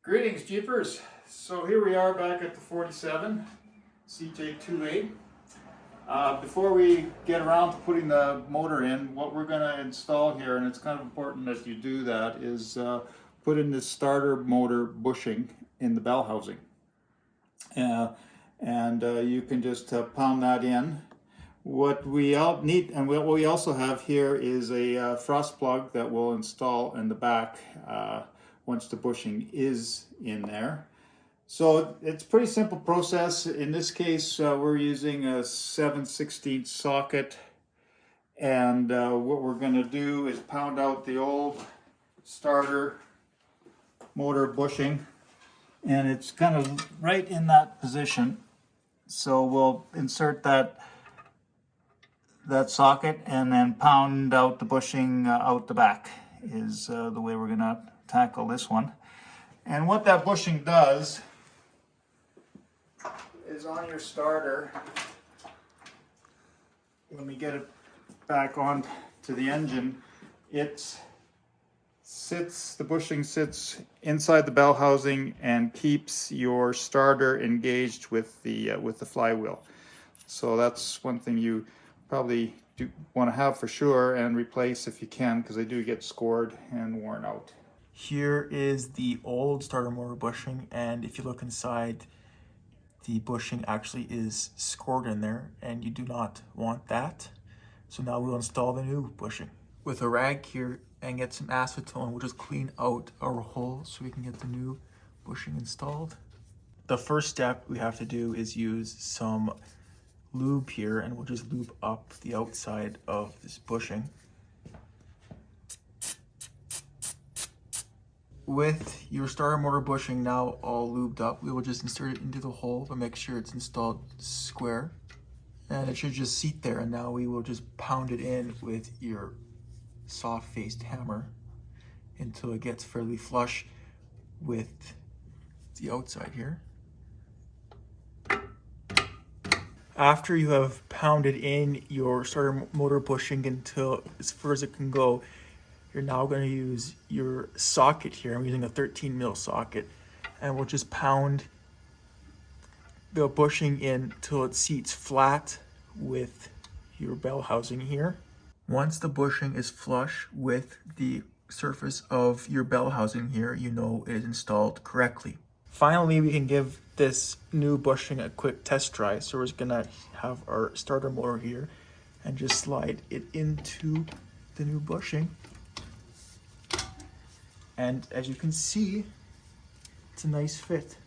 Greetings, Jeepers. So here we are back at the 47 CJ2A. Before we get around to putting the motor in, what we're going to install here, and it's kind of important that you do that, is put in this starter motor bushing in the bell housing. You can just pound that in. What we all need, and what we also have here, is a frost plug that we'll install in the back once the bushing is in there. So it's a pretty simple process. In this case, we're using a 7/16 socket, and what we're going to do is pound out the old starter motor bushing, and it's kind of right in that position. So we'll insert that socket and then pound out the bushing out the back is the way we're going to tackle this one. And what that bushing does is, on your starter, when we get it back on to the engine, the bushing sits inside the bell housing and keeps your starter engaged with the flywheel. So that's one thing you probably do want to have for sure and replace if you can, because they do get scored and worn out. Here is the old starter motor bushing, and if you look inside, the bushing actually is scored in there, and you do not want that. So now we'll install the new bushing. With a rag here and get some acetone, we'll just clean out our hole so we can get the new bushing installed. The first step we have to do is use some lube here, and we'll just lube up the outside of this bushing. With your starter motor bushing now all lubed up, we will just insert it into the hole to make sure it's installed square. And it should just seat there, and now we will just pound it in with your soft-faced hammer until it gets fairly flush with the outside here. After you have pounded in your starter motor bushing until as far as it can go, you're now going to use your socket here. I'm using a 13 mil socket, and we'll just pound the bushing in till it seats flat with your bell housing here. Once the bushing is flush with the surface of your bell housing here, you know it is installed correctly. Finally, we can give this new bushing a quick test drive. So we're just gonna have our starter motor here and just slide it into the new bushing. And as you can see, it's a nice fit.